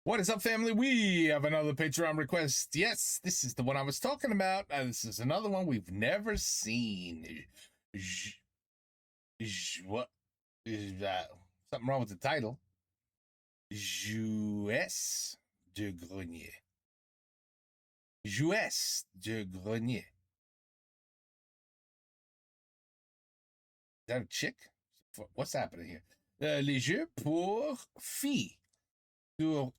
What is up, family? We have another Patreon request. Yes, this is the one I was talking about. This is another one we've never seen. What is that? Something wrong with the title. Jouets de Grenier. Jouets de Grenier. Is that a chick? What's happening here? Les jeux pour filles. Sur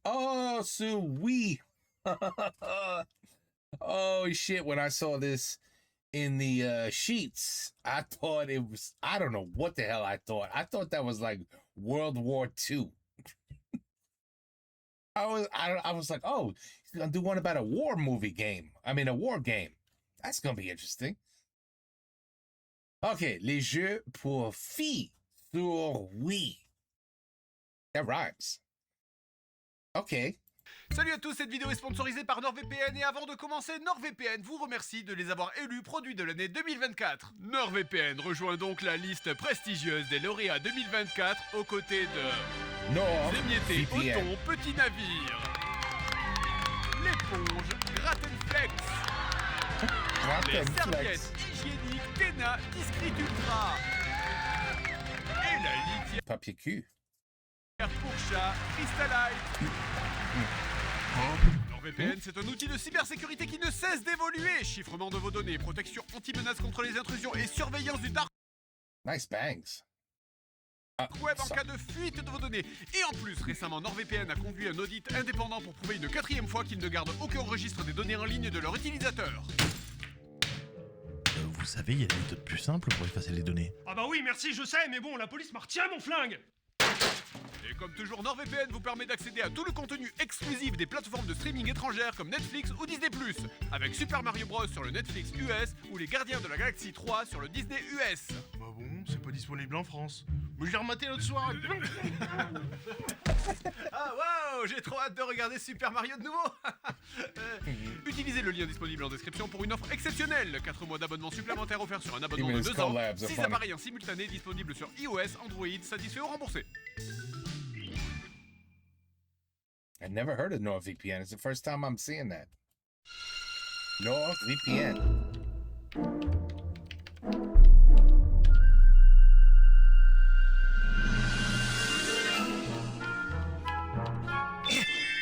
Wii. Oh shit, when I saw this in the sheets, I thought it was, I don't know what the hell I thought. I thought that was like World War II. I was like, oh, he's gonna do one about a war movie game. I mean, a war game. That's gonna be interesting. Okay, les jeux pour filles sur Wii. That rhymes. Ok. Salut à tous, cette vidéo est sponsorisée par NordVPN et avant de commencer, NordVPN vous remercie de les avoir élus produits de l'année 2024. NordVPN rejoint donc la liste prestigieuse des lauréats 2024 aux côtés de Émietté, Othon, Petit Navire, l'éponge, Grattenflex, les serviettes hygiéniques Tena Discreet Ultra et la litière Papier cul. pour chat Crystalite. NordVPN, c'est un outil de cybersécurité qui ne cesse d'évoluer. Chiffrement de vos données, protection anti-menace contre les intrusions et surveillance du dark Nice bangs. web en cas de fuite de vos données. Et en plus, récemment, NordVPN a conduit un audit indépendant pour prouver une 4e fois qu'ils ne gardent aucun registre des données en ligne de leurs utilisateurs. Vous savez, il y a des méthodes plus simples pour effacer les données. Ah bah oui, merci, je sais, mais bon, la police m'a retiré mon flingue. Et comme toujours, NordVPN vous permet d'accéder à tout le contenu exclusif des plateformes de streaming étrangères comme Netflix ou Disney+, avec Super Mario Bros sur le Netflix US ou les Gardiens de la Galaxie 3 sur le Disney US. Bah bon, c'est pas disponible en France. Mais je l'ai rematé l'autre soir. Ah waouh, j'ai trop hâte de regarder Super Mario de nouveau. Utilisez le lien disponible en description pour une offre exceptionnelle. 4 mois d'abonnement supplémentaire offert sur un abonnement de 2 ans. 6 appareils en simultané disponibles sur iOS, Android, satisfait ou remboursé. I never heard of NordVPN. It's the first time I'm seeing that. NordVPN.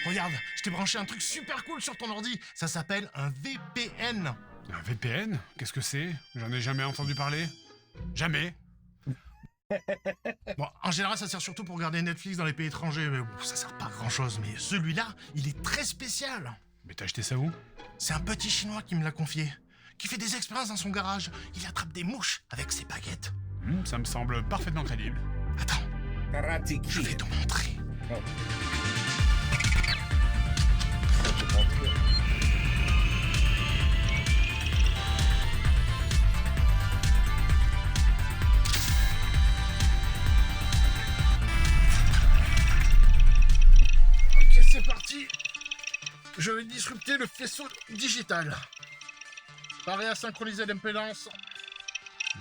Regarde, je t'ai branché un truc super cool sur ton ordi. Ça s'appelle un VPN. Un VPN? Qu'est-ce que c'est? J'en ai jamais entendu parler. Jamais. Bon, en général, ça sert surtout pour regarder Netflix dans les pays étrangers, mais bon, ça sert pas à grand-chose. Mais celui-là, il est très spécial. Mais t'as acheté ça où? C'est un petit Chinois qui me l'a confié, qui fait des expériences dans son garage. Il attrape des mouches avec ses baguettes. Ça me semble parfaitement crédible. Attends, Karate je vais Kid. te montrer. Oh. Ok, c'est parti. Je vais disrupter le faisceau digital. Pareil à synchroniser l'impédance.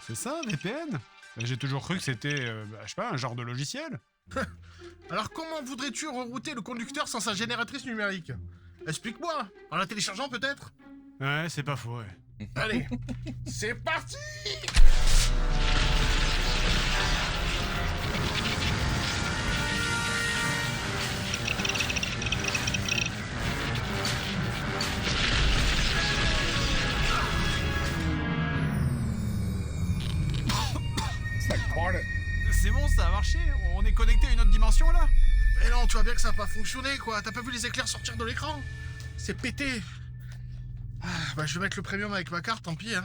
C'est ça, VPN? J'ai toujours cru que c'était, je sais pas, un genre de logiciel. Alors comment voudrais-tu rerouter le conducteur sans sa génératrice numérique? Explique-moi, en la téléchargeant peut-être? Ouais, c'est pas faux, ouais. Allez, c'est parti! It's like part of... C'est bon, ça a marché. On est connecté à une autre dimension là. Mais non, tu vois bien que ça a pas fonctionné, quoi. T'as pas vu les éclairs sortir de l'écran? C'est pété. Ah, bah je vais mettre le premium avec ma carte, tant pis, hein.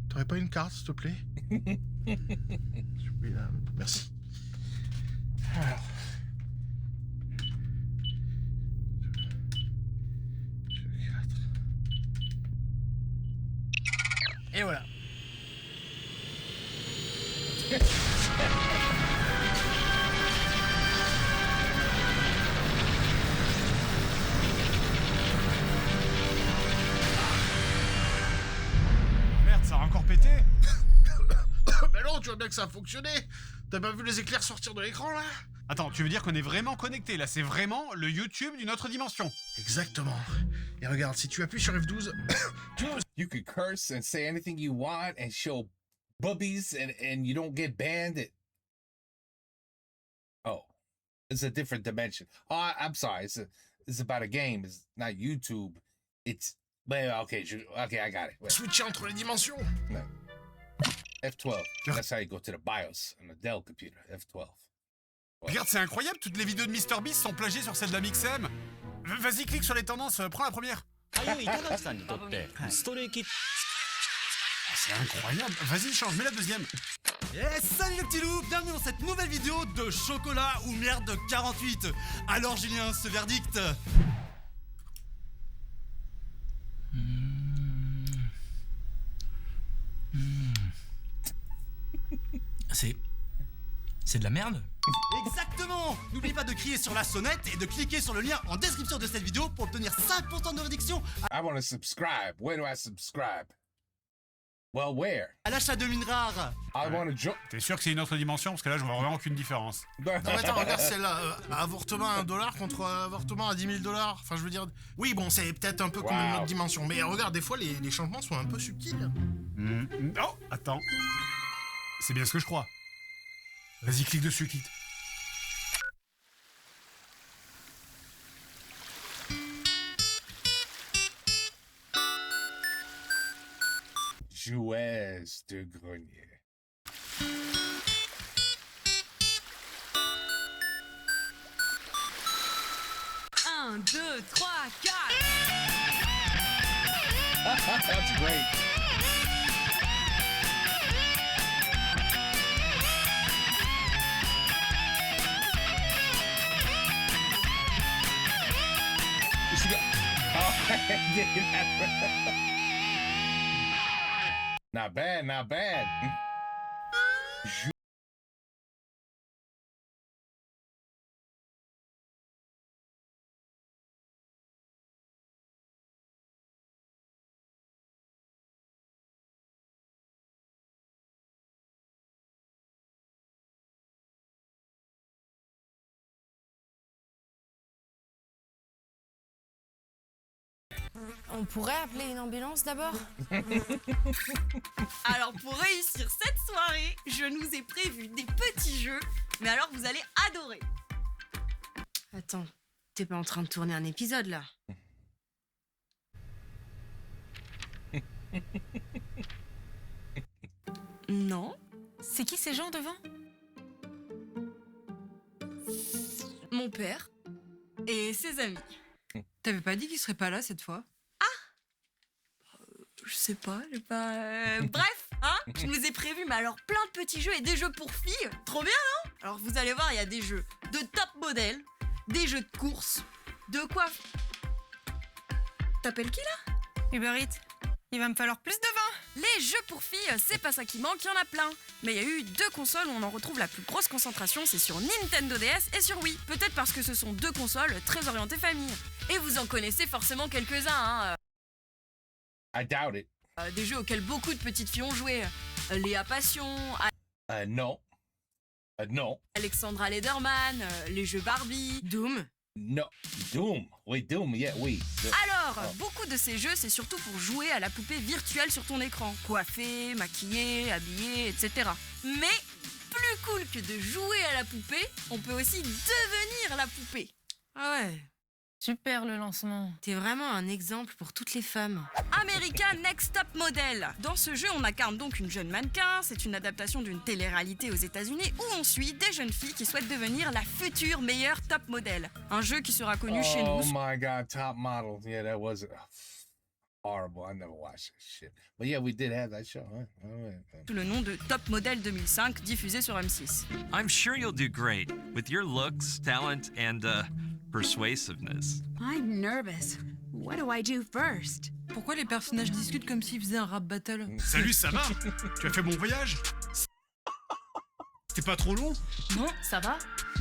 T'aurais pas une carte, s'il te plaît? Oui, là, merci. Alors. Et voilà. Merde, ça a encore pété. Mais non, tu vois bien que ça a fonctionné. T'as pas vu les éclairs sortir de l'écran, là? Attends, tu veux dire qu'on est vraiment connecté là? C'est vraiment le YouTube d'une autre dimension. Exactement. Et regarde, si tu appuies sur F12, You could curse and say anything you want and show boobies and you don't get banned. Oh, it's a different dimension. Oh, I'm sorry. It's about a game. It's not YouTube. It's well, okay. Okay, I got it. Wait, switcher entre les dimensions. no. F12. That's how you go to the BIOS on a Dell computer. F12. Regarde, c'est incroyable, toutes les vidéos de MrBeast sont plagiées sur celle d'Amixem. Vas-y, clique sur les tendances, prends la première. Ah, C'est incroyable. Vas-y, change, mets la deuxième. salut les petits loups, bienvenue dans cette nouvelle vidéo de chocolat ou merde 48. Alors Julien, ce verdict? C'est de la merde? Exactement. N'oubliez pas de crier sur la sonnette et de cliquer sur le lien en description de cette vidéo pour obtenir 5% de réduction I want to subscribe. Where do I subscribe? Well, where? à l'achat de mine rare. I want to join. T'es sûr que c'est une autre dimension? Parce que là, je vois vraiment aucune différence. Non mais attends, regarde celle-là. Avortement à $1 contre avortement à $10 000. Enfin, je veux dire... Oui, bon, c'est peut-être un peu comme une autre dimension. Mais regarde, des fois, les changements sont un peu subtils. Oh, attends. C'est bien ce que je crois. Vas-y, clique dessus, clique. Jouez de grenier. Un, deux, trois, quatre. That's great. You should go. Not bad, not bad. On pourrait appeler une ambulance d'abord? Alors pour réussir cette soirée, je nous ai prévu des petits jeux, mais alors vous allez adorer. Attends, t'es pas en train de tourner un épisode là? Non. C'est qui ces gens devant? Mon père et ses amis. T'avais pas dit qu'ils seraient pas là cette fois? Je sais pas, j'ai pas... Bref, hein, je nous ai prévu, mais alors plein de petits jeux et des jeux pour filles. Trop bien, non? Alors vous allez voir, il y a des jeux de top modèle, des jeux de course, de quoi... T'appelles qui là? Uber Eats, il va me falloir plus de vin! Les jeux pour filles, c'est pas ça qui manque, il y en a plein. Mais il y a eu 2 consoles où on en retrouve la plus grosse concentration, c'est sur Nintendo DS et sur Wii. Peut-être parce que ce sont 2 consoles très orientées famille. Et vous en connaissez forcément quelques-uns, hein. I doubt it. Des jeux auxquels beaucoup de petites filles ont joué. Léa Passion, No. No. Alexandra Lederman, les jeux Barbie, Doom? No. Doom. Wait, Doom. Yeah, oui. Alors, beaucoup de ces jeux, c'est surtout pour jouer à la poupée virtuelle sur ton écran. Coiffer, maquiller, habiller, etc. Mais, plus cool que de jouer à la poupée, on peut aussi devenir la poupée. Ah ouais. Super le lancement. T'es vraiment un exemple pour toutes les femmes. American Next Top Model. Dans ce jeu, on incarne donc une jeune mannequin. C'est une adaptation d'une télé-réalité aux États-Unis où on suit des jeunes filles qui souhaitent devenir la future meilleure top modèle. Un jeu qui sera connu chez Oh nous. my God, Top Model. Yeah, that was horrible. I never watched that shit. But yeah, we did have that show. Huh? Oh, yeah. Sous le nom de Top Model 2005, diffusé sur M6. I'm sure you'll do great with your looks, talent, and persuasiveness. I'm nervous. What do I do first? Pourquoi les personnages discutent comme s'ils faisaient un rap battle? Salut, ça va? Tu as fait bon voyage? C'était pas trop long? Non, ça va.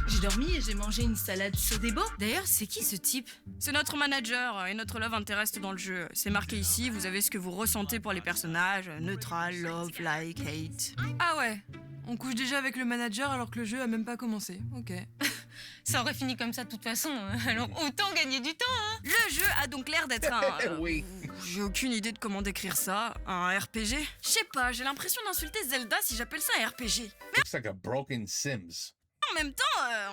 J'ai dormi et j'ai mangé une salade sodebo. D'ailleurs, c'est qui ce type? C'est notre manager et notre love interest dans le jeu. C'est marqué ici, vous avez ce que vous ressentez pour les personnages. Neutral, love, like, hate. Ah ouais. On couche déjà avec le manager alors que le jeu a même pas commencé. Ok. Ça aurait fini comme ça de toute façon, alors autant gagner du temps, hein. Le jeu a donc l'air d'être un... Oui. J'ai aucune idée de comment décrire ça. Un RPG? Je sais pas, j'ai l'impression d'insulter Zelda si j'appelle ça un RPG. Looks like a broken Sims. En même temps,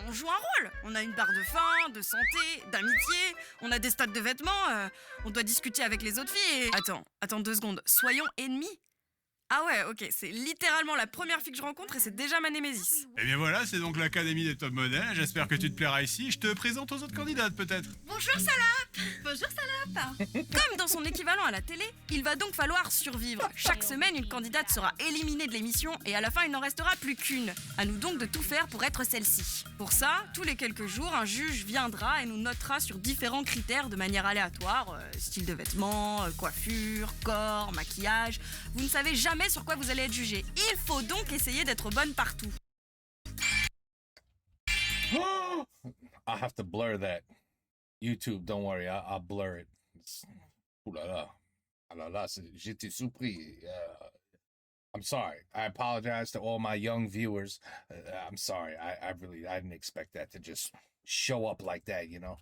on joue un rôle. On a une barre de faim, de santé, d'amitié, on a des stats de vêtements, on doit discuter avec les autres filles et... Attends 2 secondes. Soyons ennemis? Ah ouais, ok, c'est littéralement la première fille que je rencontre et c'est déjà ma némésis. Eh bien voilà, c'est donc l'Académie des top modèles. J'espère que tu te plairas ici. Je te présente aux autres candidates peut-être. Bonjour Salap! Bonjour Salap! Comme dans son équivalent à la télé, il va donc falloir survivre. Chaque semaine, une candidate sera éliminée de l'émission et à la fin, il n'en restera plus qu'une. À nous donc de tout faire pour être celle-ci. Pour ça, tous les quelques jours, un juge viendra et nous notera sur différents critères de manière aléatoire, style de vêtements, coiffure, corps, maquillage. Vous ne savez jamais sur quoi vous allez être jugé. Il faut donc essayer d'être bonne partout. I'll have to blur that. YouTube, don't worry, I'll blur it. Ooh la la. Ah la la, j'étais surpris. I'm sorry. I apologize to all my young viewers. I'm sorry. I didn't expect that to just show up like that, you know?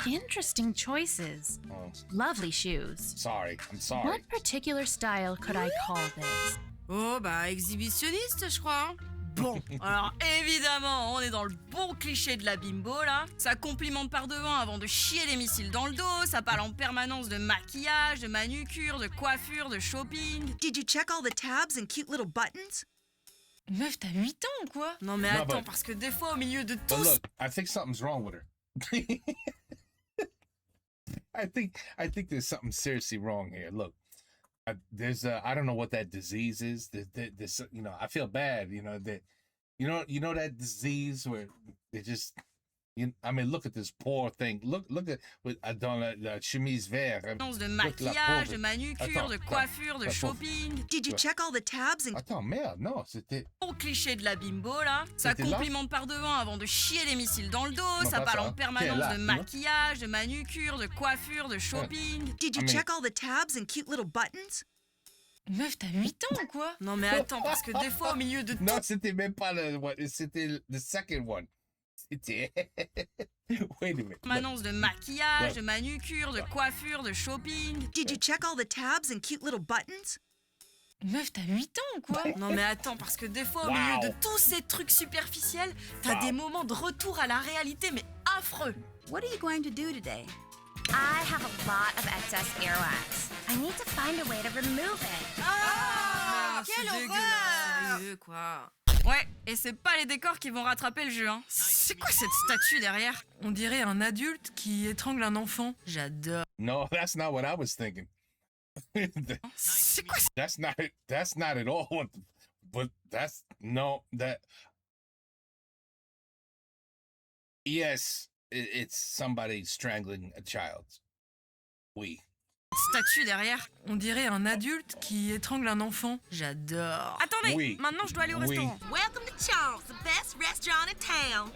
Interesting choices. Oh, Lovely shoes. sorry. I'm sorry. What particular style could I call this? Oh bah exhibitionniste je crois. Bon, alors évidemment, on est dans le bon cliché de la bimbo là. Ça complimente par devant avant de chier des missiles dans le dos, ça parle en permanence de maquillage, de manucure, de coiffure, de shopping. Did you check all the tabs and cute little buttons? Meuf, t'as 8 ans ou quoi? Non mais Non, attends, but- parce que des fois au milieu de But tout... look, I think something's wrong with her. I think there's something seriously wrong here. Look, there's I don't know what that disease is. There's you know, I feel bad. You know that you know that disease where they just. I mean, look at this poor thing. Look at dans la chemise verte. de Look, la maquillage, pauvre. de manucure, Attends, de coiffure, de la pauvre. shopping. Did you Ouais. check all the tabs and Attends, merde, non, c'était. Au cliché de la bimbo là, ça C'était là? complimente par devant avant de chier des missiles dans le dos, Non, ça pas parle ça. en permanence Là, de non? maquillage, de manucure, de coiffure, de shopping. did you I mean- check all the tabs and cute little buttons? Meuf, t'as 8 ans ou quoi? Non mais attends, parce que des fois au milieu de tout... Non, c'était même pas c'était the second one. C'était. Wait a minute. Look, Permanence de maquillage, Ouais. de manucure, de coiffure, de shopping. Did you check all the tabs and cute little buttons? Meuf, t'as 8 ans ou quoi? Non mais attends, parce que des fois au Wow. milieu de tous ces trucs superficiels, t'as Wow. des moments de retour à la réalité mais affreux. What are you going to do today? I have a lot of excess earwax. I need to find a way to remove it. Ah, c'est dégueulasse. Sérieux quoi. Ouais, et c'est pas les décors qui vont rattraper le jeu, hein. C'est quoi cette statue derrière? On dirait un adulte qui étrangle un enfant. J'adore. no, that's not what I was thinking. C'est quoi ça? That's not at all what. But that's no that. Yes, it's somebody strangling a child. We. Statue derrière? On dirait un adulte qui étrangle un enfant. J'adore. Attendez, Oui. maintenant je dois aller au Oui. restaurant. Welcome to Charles, the best restaurant in town.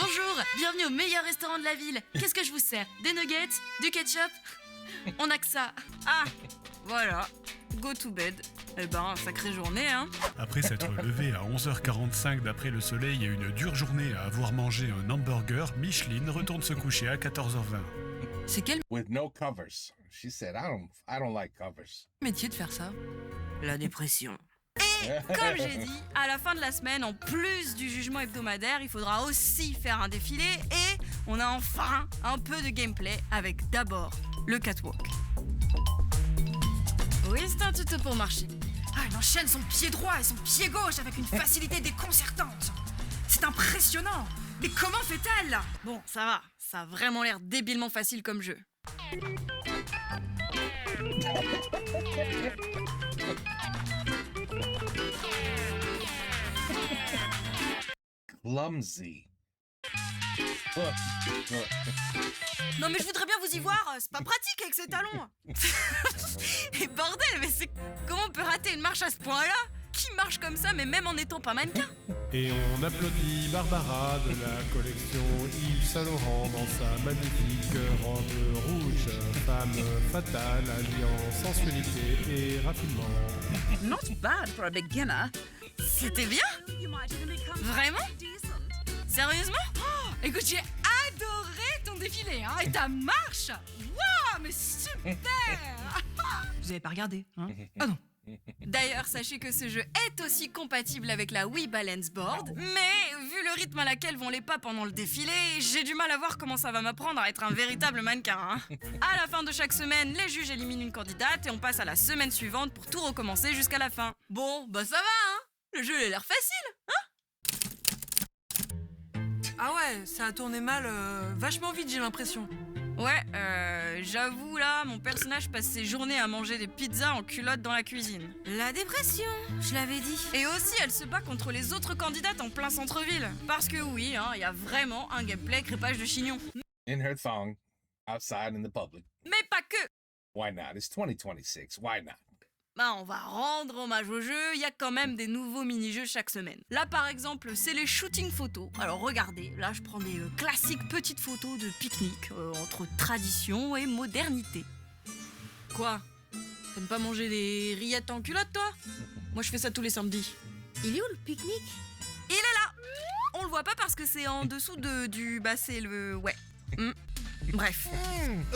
Bonjour, bienvenue au meilleur restaurant de la ville. Qu'est-ce que je vous sers? Des nuggets? Du ketchup? On a que ça. Ah, voilà. Go to bed. Eh ben, sacrée journée, hein. Après s'être levé à 11h45 d'après le soleil et une dure journée à avoir mangé un hamburger, Micheline retourne se coucher à 14h20. C'est quel With no covers. She said, I don't like covers. métier de faire ça? La dépression. Et comme j'ai dit, à la fin de la semaine, en plus du jugement hebdomadaire, il faudra aussi faire un défilé et on a enfin un peu de gameplay avec d'abord le catwalk. Oui, c'est un tuto pour marcher. Ah, elle enchaîne son pied droit et son pied gauche avec une facilité déconcertante. C'est impressionnant. Mais comment fait-elle? Bon, ça va, ça a vraiment l'air débilement facile comme jeu. Clumsy. Non mais je voudrais bien vous y voir, c'est pas pratique avec ces talons. Et bordel, mais c'est... Comment on peut rater une marche à ce point-là? Qui qui marche comme ça, mais même en n'étant pas mannequin? Et on applaudit Barbara de la collection Yves Saint Laurent dans sa magnifique robe rouge. Femme fatale, alliant sensualité et raffinement. Not bad for a beginner. C'était bien? Vraiment? Sérieusement? Oh, écoute, j'ai adoré ton défilé, hein, et ta marche! Waouh, mais super! Vous avez pas regardé, hein? Ah non. D'ailleurs, sachez que ce jeu est aussi compatible avec la Wii Balance Board, mais vu le rythme à laquelle vont les pas pendant le défilé, j'ai du mal à voir comment ça va m'apprendre à être un véritable mannequin. Hein. À la fin de chaque semaine, les juges éliminent une candidate et on passe à la semaine suivante pour tout recommencer jusqu'à la fin. Bon, bah ça va, hein? Le jeu a l'air facile, hein? Ah ouais, ça a tourné mal vachement vite, j'ai l'impression. Ouais, j'avoue là, mon personnage passe ses journées à manger des pizzas en culotte dans la cuisine. La dépression, je l'avais dit. Et aussi, elle se bat contre les autres candidates en plein centre-ville. Parce que oui, hein, y a vraiment un gameplay crépage de chignon. In her thong, outside in the public. Mais pas que. Why not? It's 2026. Why not? Bah, on va rendre hommage au jeu, il y a quand même des nouveaux mini-jeux chaque semaine. Là, par exemple, c'est les shooting photos. Alors regardez, là, je prends des classiques petites photos de pique-nique, entre tradition et modernité. Quoi? T'aimes pas manger des rillettes en culotte, toi? Moi, je fais ça tous les samedis. Il est où, le pique-nique? Il est là! On le voit pas parce que c'est en dessous du... Bah, c'est le... Ouais. Bref.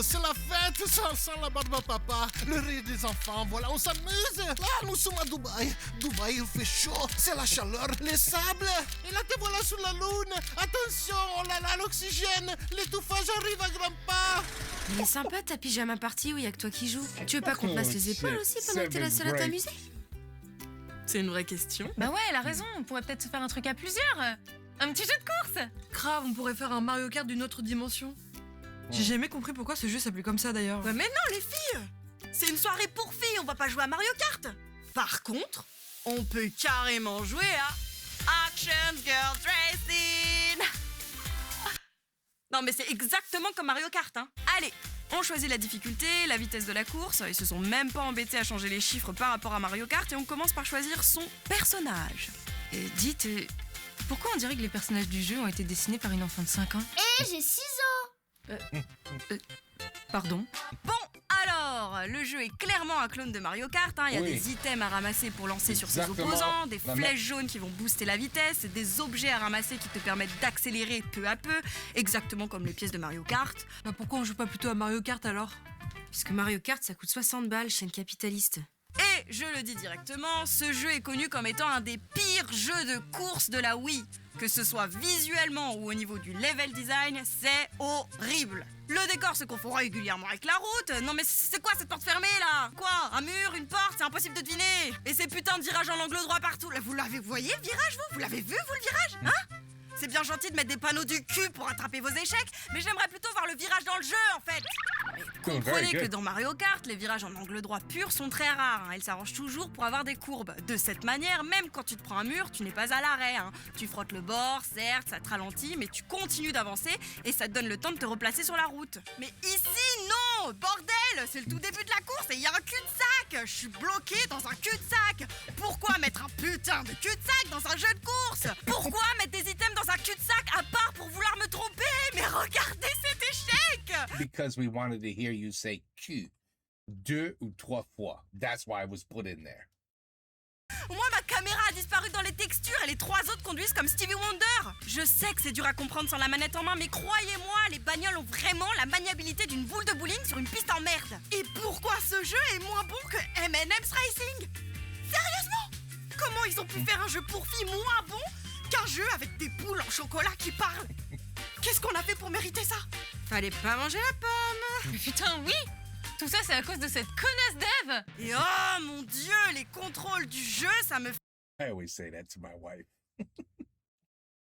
C'est la fête sans la barbe à papa, le rire des enfants, voilà, on s'amuse. Là, nous sommes à Dubaï. Dubaï, il fait chaud, c'est la chaleur, les sables. Et là, te voilà sur la lune. Attention, oh là là, l'oxygène, l'étouffage arrive à grands pas. Il est sympa ta pyjama party où il y a que toi qui joues. Tu veux pas qu'on te passe les épaules aussi pendant que t'es la seule à t'amuser? C'est une vraie question. Bah ouais, elle a raison, on pourrait peut-être se faire un truc à plusieurs. Un petit jeu de course. Grave, on pourrait faire un Mario Kart d'une autre dimension. J'ai jamais compris pourquoi ce jeu s'appelait comme ça d'ailleurs. Ouais, mais non, les filles! C'est une soirée pour filles, on va pas jouer à Mario Kart! Par contre, on peut carrément jouer à Action Girls Racing! Non, mais c'est exactement comme Mario Kart, hein! Allez, on choisit la difficulté, la vitesse de la course, ils se sont même pas embêtés à changer les chiffres par rapport à Mario Kart, et on commence par choisir son personnage. Dites, pourquoi on dirait que les personnages du jeu ont été dessinés par une enfant de 5 ans? J'ai 6 ans! Pardon? Bon, alors, le jeu est clairement un clone de Mario Kart, hein. Il y a des items à ramasser pour lancer sur ses opposants, des flèches jaunes qui vont booster la vitesse, des objets à ramasser qui te permettent d'accélérer peu à peu, exactement comme les pièces de Mario Kart. Bah pourquoi on joue pas plutôt à Mario Kart alors? Parce que Mario Kart ça coûte 60 balles, chaîne capitaliste. Et je le dis directement, ce jeu est connu comme étant un des pires jeux de course de la Wii. Que ce soit visuellement ou au niveau du level design, c'est horrible. Le décor se confond régulièrement avec la route. Non mais c'est quoi cette porte fermée là? Quoi? Un mur? Une porte? C'est impossible de deviner. Et ces putains de virages en angle droit partout. Là, vous voyez le virage vous? Vous l'avez vu vous le virage? Hein? C'est bien gentil de mettre des panneaux du cul pour attraper vos échecs, mais j'aimerais plutôt voir le virage dans le jeu en fait. Mais comprenez que dans Mario Kart, les virages en angle droit pur sont très rares. Hein. Ils s'arrangent toujours pour avoir des courbes. De cette manière, même quand tu te prends un mur, tu n'es pas à l'arrêt. Hein. Tu frottes le bord, certes, ça te ralentit, mais tu continues d'avancer et ça te donne le temps de te replacer sur la route. Mais ici, non! Bordel! C'est le tout début de la course et il y a un cul-de-sac! Je suis bloqué dans un cul-de-sac! Pourquoi mettre un putain de cul-de-sac dans un jeu de course? Pourquoi mettre des items dans un cul-de-sac à part pour vouloir me tromper? Mais regardez cet échec! Because we wanted to hear you say Q 2 ou 3 fois. That's why it was put in there. Moi, ma caméra a disparu dans les textures et les 3 autres conduisent comme Stevie Wonder. Je sais que c'est dur à comprendre sans la manette en main, mais croyez-moi, les bagnoles ont vraiment la maniabilité d'une boule de bowling sur une piste en merde. Et pourquoi ce jeu est moins bon que M&M's Racing? Sérieusement? Comment ils ont pu faire un jeu pour filles moins bon qu'un jeu avec des boules en chocolat qui parlent? Qu'est-ce qu'on a fait pour mériter ça? Fallait pas manger la pomme. Mais putain, oui! Tout ça, c'est à cause de cette connasse dev! Et oh mon dieu, les contrôles du jeu, ça me... I always say that to my wife.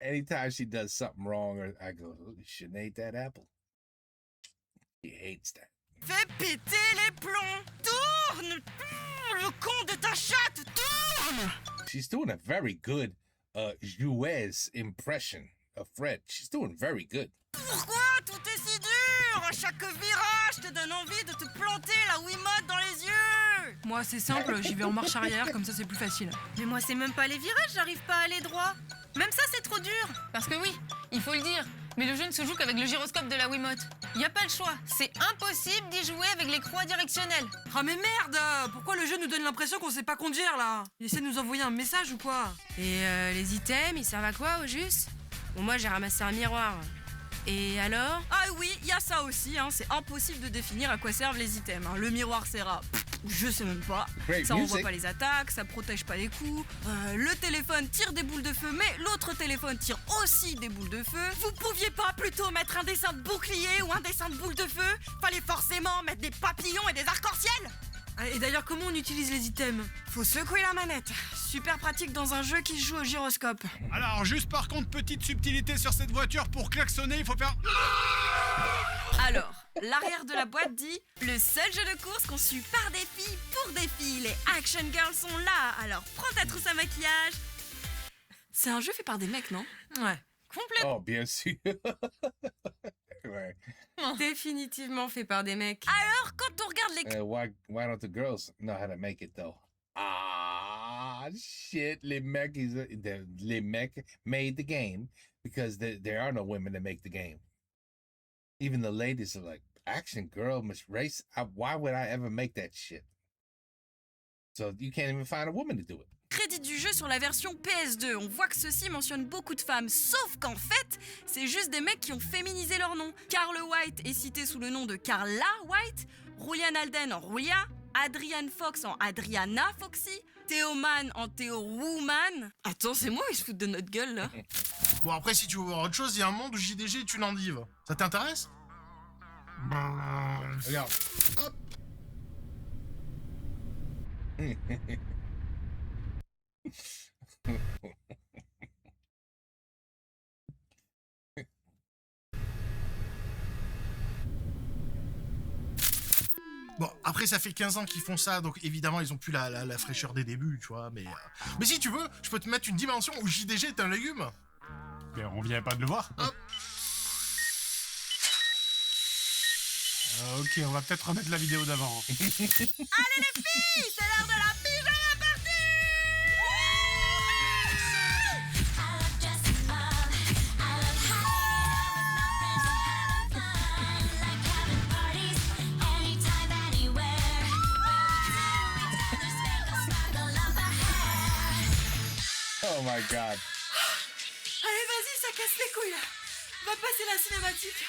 Anytime she does something wrong, I go, you shouldn't eat that apple. She hates that. Fais péter les plombs! Tourne! Le con de ta chatte, tourne! She's doing a very good US impression of Fred. She's doing very good. Pourquoi tout est si dur? À chaque virage te donne envie de te planter la Wiimote dans les yeux. Moi, c'est simple, j'y vais en marche arrière, comme ça c'est plus facile. Mais moi, c'est même pas les virages, j'arrive pas à aller droit. Même ça, c'est trop dur. Parce que oui, il faut le dire, mais le jeu ne se joue qu'avec le gyroscope de la Wiimote. Y a pas le choix, c'est impossible d'y jouer avec les croix directionnelles. Ah mais merde! Pourquoi le jeu nous donne l'impression qu'on sait pas conduire, là? Il essaie de nous envoyer un message ou quoi? Et les items, ils servent à quoi, au juste? Bon, moi, j'ai ramassé un miroir. Et alors? Ah oui, il y a ça aussi, hein. C'est impossible de définir à quoi servent les items. Hein. Le miroir sert à... je sais même pas. Great Ça envoie music. pas les attaques, ça protège pas les coups. Le téléphone tire des boules de feu, mais l'autre téléphone tire aussi des boules de feu. Vous pouviez pas plutôt mettre un dessin de bouclier ou un dessin de boule de feu? Fallait forcément mettre des papillons et des arcs-en-ciel. Et d'ailleurs, comment on utilise les items? Faut secouer la manette. Super pratique dans un jeu qui se joue au gyroscope. Alors, juste par contre, petite subtilité sur cette voiture, pour klaxonner, il faut faire... Alors, l'arrière de la boîte dit « Le seul jeu de course conçu par des filles pour des filles. Les Action Girls sont là, alors prends ta trousse à maquillage. » C'est un jeu fait par des mecs, non? Ouais. Complètement. Oh, bien sûr. Ouais. Définitivement fait par des mecs. Alors, quand on regarde les... Why don't the girls know how to make it though? Ah, shit. Les mecs made the game because there are no women that make the game. Even the ladies are like, action girl must race. Why would I ever make that shit? So you can't even find a woman to do it. Crédit du jeu sur la version PS2, on voit que ceci mentionne beaucoup de femmes, sauf qu'en fait, c'est juste des mecs qui ont féminisé leur nom. Carl White est cité sous le nom de Carla White, Julian Alden en Julia, Adrian Fox en Adriana Foxy, Theo Mann en Theo Woman. Attends, c'est moi, ils se foutent de notre gueule là. Bon, après, si tu veux voir autre chose, il y a un monde où JDG est une endive. Ça t'intéresse? Regarde. Hop. Bon, après, ça fait 15 ans qu'ils font ça, donc évidemment, ils ont plus la fraîcheur des débuts, tu vois, mais si tu veux, je peux te mettre une dimension où JDG est un légume. Mais on vient pas de le voir. Hop. Ok, on va peut-être remettre la vidéo d'avant. Allez les filles, c'est l'heure de la pyjama party! Oh my God. Allez, vas-y, ça casse les couilles, là. Va passer la cinématique.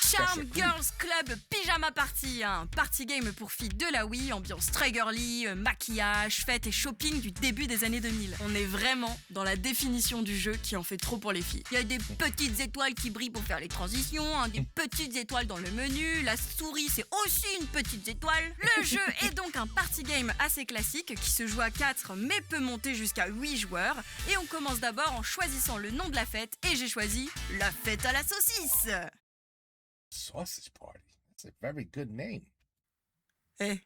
Charm Girls Club Pyjama Party, un party game pour filles de la Wii, ambiance très girly, maquillage, fête et shopping du début des années 2000. On est vraiment dans la définition du jeu qui en fait trop pour les filles. Il y a des petites étoiles qui brillent pour faire les transitions, hein, des petites étoiles dans le menu, la souris c'est aussi une petite étoile. Le jeu est donc un party game assez classique qui se joue à 4 mais peut monter jusqu'à 8 joueurs. Et on commence d'abord en choisissant le nom de la fête et j'ai choisi la fête à la saucisse. Sausage Party. That's a very good name. Eh.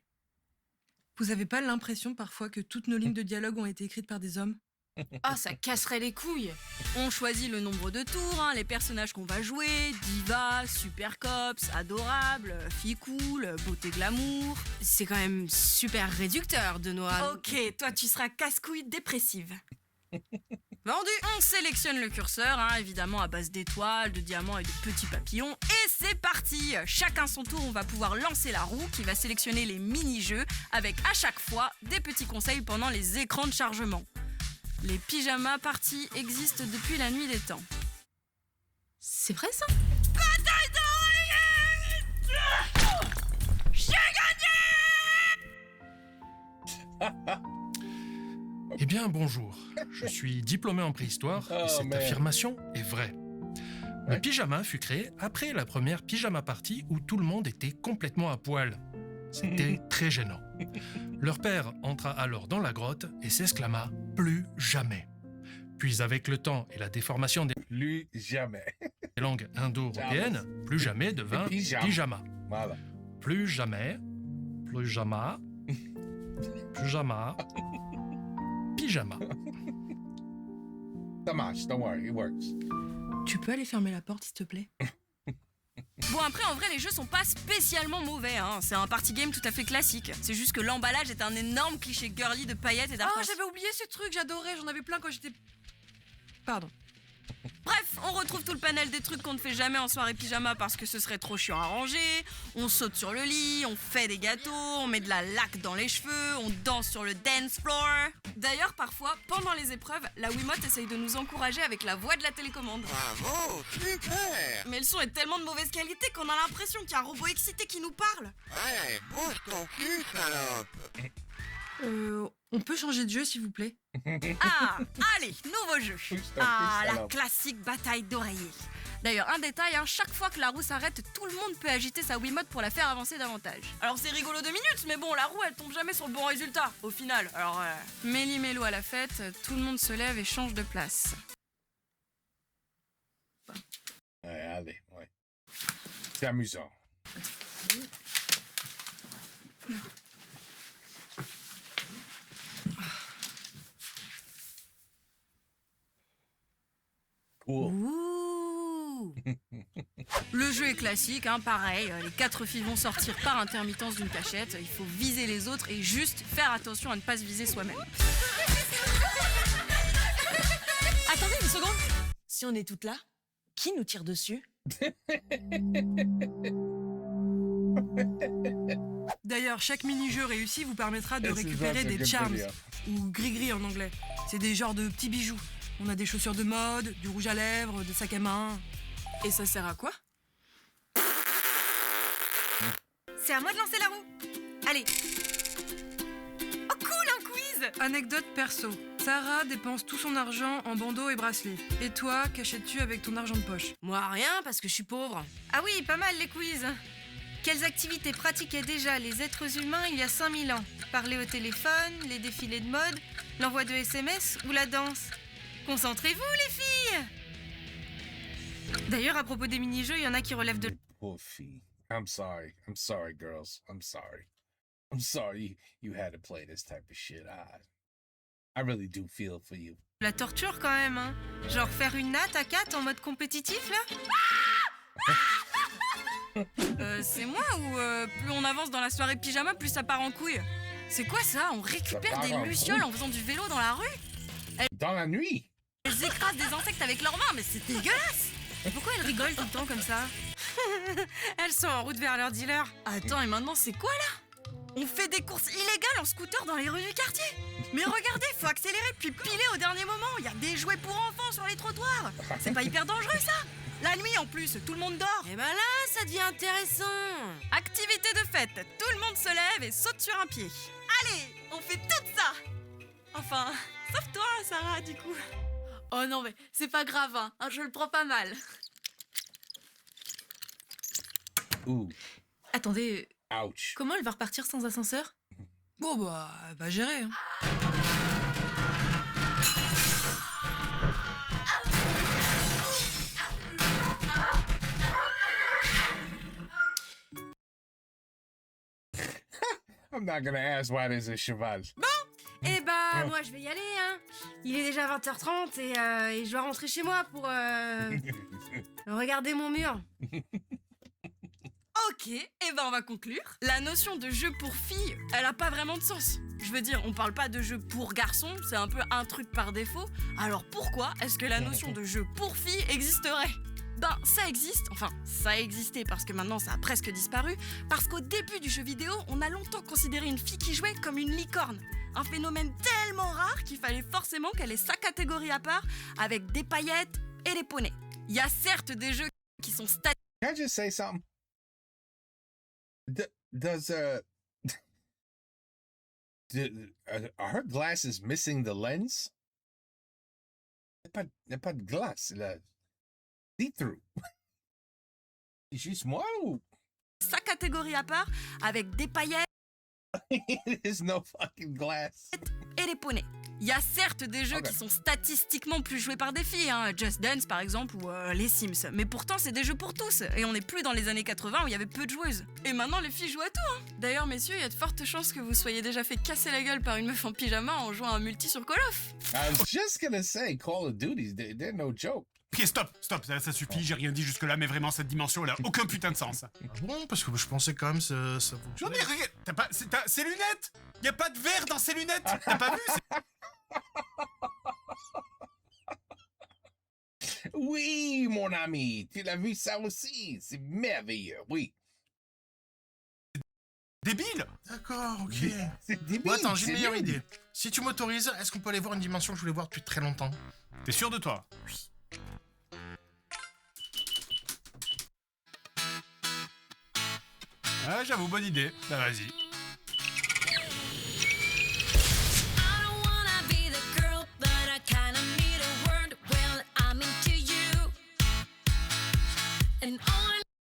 Vous avez pas l'impression parfois que toutes nos lignes de dialogue ont été écrites par des hommes? Ah, ça casserait les couilles. On choisit le nombre de tours, hein, les personnages qu'on va jouer, diva, super cops, adorable, fille cool, beauté glamour. C'est quand même super réducteur de Noah. Ok, toi tu seras casse-couille dépressive. Vendu. On sélectionne le curseur, hein, évidemment à base d'étoiles, de diamants et de petits papillons. Et c'est parti. Chacun son tour, on va pouvoir lancer la roue qui va sélectionner les mini-jeux avec à chaque fois des petits conseils pendant les écrans de chargement. Les pyjamas parties existent depuis la nuit des temps. C'est vrai ça? Bataille d'oreillette! J'ai gagné! Eh bien, bonjour. Je suis diplômé en préhistoire et cette affirmation est vraie. Le pyjama fut créé après la première pyjama party où tout le monde était complètement à poil. C'était très gênant. Leur père entra alors dans la grotte et s'exclama « Plus jamais ». Puis avec le temps et la déformation des langues indo-européennes, plus jamais devint pyjama. Voilà. Plus jamais, pyjama, pyjama, pyjama. Ça marche, don't worry, it works. Tu peux aller fermer la porte, s'il te plaît? Bon après en vrai les jeux sont pas spécialement mauvais, hein. C'est un party game tout à fait classique. C'est juste que l'emballage est un énorme cliché girly de paillettes et d'arc-en-ciel. Oh, j'avais oublié ce truc, j'adorais, j'en avais plein quand j'étais... Pardon. Bref, on retrouve tout le panel des trucs qu'on ne fait jamais en soirée pyjama parce que ce serait trop chiant à ranger. On saute sur le lit, on fait des gâteaux, on met de la laque dans les cheveux, on danse sur le dance floor. D'ailleurs, parfois, pendant les épreuves, la Wiimote essaye de nous encourager avec la voix de la télécommande. Bravo, super. Mais le son est tellement de mauvaise qualité qu'on a l'impression qu'il y a un robot excité qui nous parle. Ouais, bouge ton cul, salope. On peut changer de jeu, s'il vous plaît? Ah, allez, nouveau jeu. Ah, la classique bataille d'oreiller. D'ailleurs, un détail, hein, chaque fois que la roue s'arrête, tout le monde peut agiter sa Wiimote pour la faire avancer davantage. Alors c'est rigolo 2 minutes, mais bon, la roue elle tombe jamais sur le bon résultat, au final. Alors, méli-mélo à la fête, tout le monde se lève et change de place. Ouais, allez, ouais. C'est amusant. Cool. Ouh. Le jeu est classique, hein, pareil, les 4 filles vont sortir par intermittence d'une cachette, il faut viser les autres et juste faire attention à ne pas se viser soi-même. Attendez une seconde. Si on est toutes là, qui nous tire dessus? D'ailleurs, chaque mini-jeu réussi vous permettra de récupérer des charms, ou gris-gris en anglais. C'est des genres de petits bijoux. On a des chaussures de mode, du rouge à lèvres, des sacs à main. Et ça sert à quoi? C'est à moi de lancer la roue. Allez. Oh cool, un quiz. Anecdote perso. Sarah dépense tout son argent en bandeaux et bracelets. Et toi, qu'achètes-tu avec ton argent de poche? Moi, rien, parce que je suis pauvre. Ah oui, pas mal les quiz. Quelles activités pratiquaient déjà les êtres humains il y a 5000 ans? Parler au téléphone, les défilés de mode, l'envoi de SMS ou la danse? Concentrez-vous les filles. D'ailleurs, à propos des mini-jeux, il y en a qui relèvent de... Poor fille. I'm sorry, girls. I'm sorry you had to play this type of shit. I really do feel for you. La torture quand même, hein. Genre faire une natte à 4 en mode compétitif, là. C'est moi ou plus on avance dans la soirée pyjama, plus ça part en couille? C'est quoi ça? On récupère des lucioles en faisant du vélo dans la rue? Dans la nuit? Elles écrasent des insectes avec leurs mains, mais c'est dégueulasse! Et pourquoi elles rigolent tout le temps comme ça? Elles sont en route vers leur dealer. Attends, et maintenant c'est quoi là? On fait des courses illégales en scooter dans les rues du quartier. Mais regardez, faut accélérer puis piler au dernier moment. Il y a des jouets pour enfants sur les trottoirs. C'est pas hyper dangereux ça? La nuit en plus, tout le monde dort. Et ben là, ça devient intéressant. Activité de fête, tout le monde se lève et saute sur un pied. Allez, on fait tout ça. Enfin, sauf toi, Sarah, du coup. Oh non mais c'est pas grave, hein, je le prends pas mal. Ouh. Attendez, Ouch. comment elle va repartir sans ascenseur? Bon bah, elle va gérer. Hein. I'm not gonna ask why there's a cheval. Bon, eh bah moi je vais y aller, hein. Il est déjà 20h30 et je dois rentrer chez moi pour regarder mon mur. Ok, et ben on va conclure. La notion de jeu pour filles, elle a pas vraiment de sens. Je veux dire, on parle pas de jeu pour garçons, c'est un peu un truc par défaut. Alors pourquoi est-ce que la notion de jeu pour filles existerait? Ben, ça existe, enfin, ça a existé parce que maintenant ça a presque disparu, parce qu'au début du jeu vidéo, on a longtemps considéré une fille qui jouait comme une licorne. Un phénomène tellement rare qu'il fallait forcément qu'elle ait sa catégorie à part, avec des paillettes et des poneys. Il y a certes des jeux qui sont statiques. Can I just say something? Are her glasses missing the lens? Il n'y a pas de glace, là. See-through. C'est juste moi ou? Sa catégorie à part, avec des paillettes. There's no fucking glass. Et les poneys. Il y a certes des jeux qui sont statistiquement plus joués par des filles, hein, Just Dance par exemple ou les Sims, mais pourtant c'est des jeux pour tous, et on n'est plus dans les années 80 où il y avait peu de joueuses. Et maintenant les filles jouent à tout, hein. D'ailleurs messieurs, il y a de fortes chances que vous soyez déjà fait casser la gueule par une meuf en pyjama en jouant à un multi sur Call of. I was just gonna say, Call of Duty, they're no joke. Ok, stop, ça suffit, j'ai rien dit jusque-là, mais vraiment, cette dimension, elle a aucun putain de sens. Ah bon? Parce que je pensais quand même ça fonctionnait. Non mais regarde, t'as ces lunettes. Y a pas de verre dans ces lunettes. T'as pas vu? Oui, mon ami, tu l'as vu ça aussi. C'est merveilleux, oui. Débile. D'accord, ok. C'est débile. Bon, attends, j'ai une meilleure idée. Si tu m'autorises, est-ce qu'on peut aller voir une dimension que je voulais voir depuis très longtemps? T'es sûr de toi? Oui. Ah, j'avoue, bonne idée. Bah, vas-y.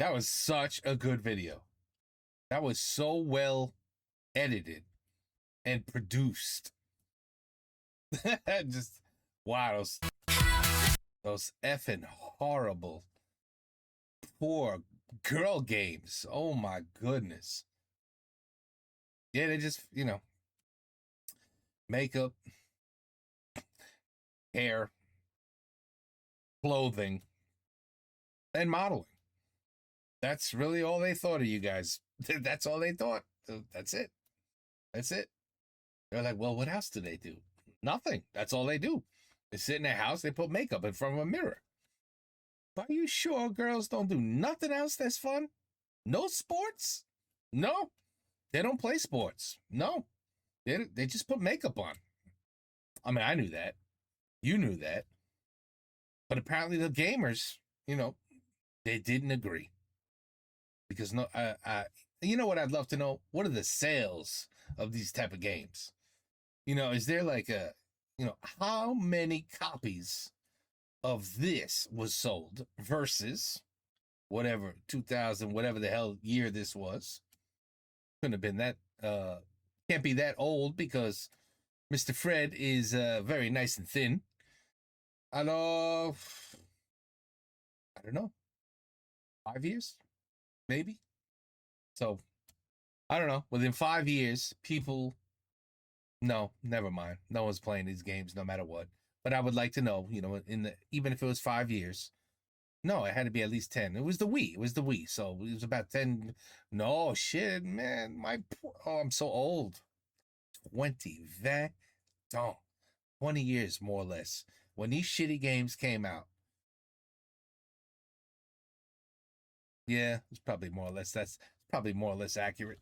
That was such a good video. That was so well edited and produced. Just wow, those effing horrible, poor girl games. Oh my goodness. Yeah, they just, you know, makeup, hair, clothing, and modeling. That's really all they thought of you guys. That's all they thought. That's it. That's it. They're like, well, what else do they do? Nothing. That's all they do. They sit in their house, they put makeup in front of a mirror. Are you sure girls don't do nothing else that's fun? No sports? No. They don't play sports. No. They just put makeup on. I mean, I knew that. You knew that. But apparently the gamers, you know, they didn't agree. Because no, you know what I'd love to know? What are the sales of these type of games? You know, is there like a, you know, how many copies of this was sold versus whatever 2000, whatever the hell year this was? Couldn't have been that. Can't be that old because Mr. Fred is very nice and thin. I don't know. 5 years? Maybe. So, I don't know. Within 5 years, people, no, never mind. No one's playing these games no matter what. But I would like to know, you know, even if it was 5 years, no, it had to be at least 10. It was the Wii. So it was about 10. No, shit, man. I'm so old. 20 years, more or less. When these shitty games came out, yeah, it's probably more or less. That's probably more or less accurate.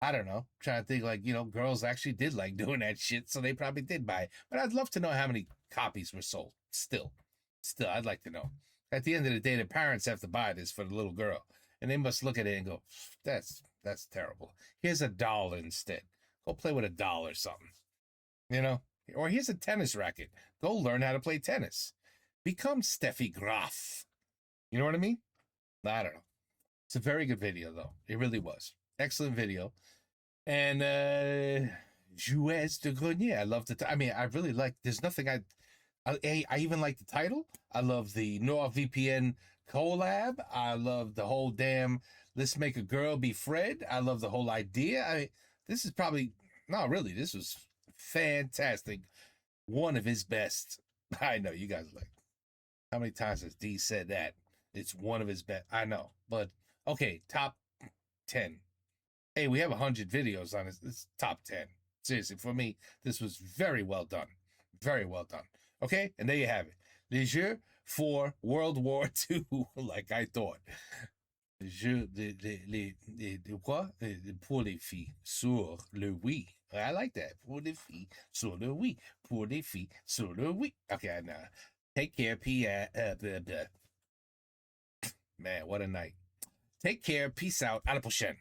I don't know. I'm trying to think, like, you know, girls actually did like doing that shit, so they probably did buy it. But I'd love to know how many copies were sold. Still, I'd like to know. At the end of the day, the parents have to buy this for the little girl, and they must look at it and go, "That's terrible. Here's $1 instead. Go play with $1 or something, you know. Or here's a tennis racket. Go learn how to play tennis. Become Steffi Graf. You know what I mean? I don't know. It's a very good video, though. It really was. Excellent video. And Jouets de Grenier. I love the. I mean, I really like. There's nothing I even like the title. I love the NordVPN collab. I love the whole damn let's make a girl be Fred. I love the whole idea. I mean, this is probably really. This was fantastic. One of his best. I know you guys are like, how many times has D said that? It's one of his best. I know, but okay, top 10. Hey, we have 100 videos on this. It's top 10. Seriously, for me, this was very well done. Very well done. Okay, and there you have it. Les Jeux for World War II, like I thought. Jeux pour les filles sur le Wii. I like that. Pour les filles sur le Wii. Pour les filles sur le Wii. Okay, now take care, Man, what a night. Take care. Peace out. À la prochaine.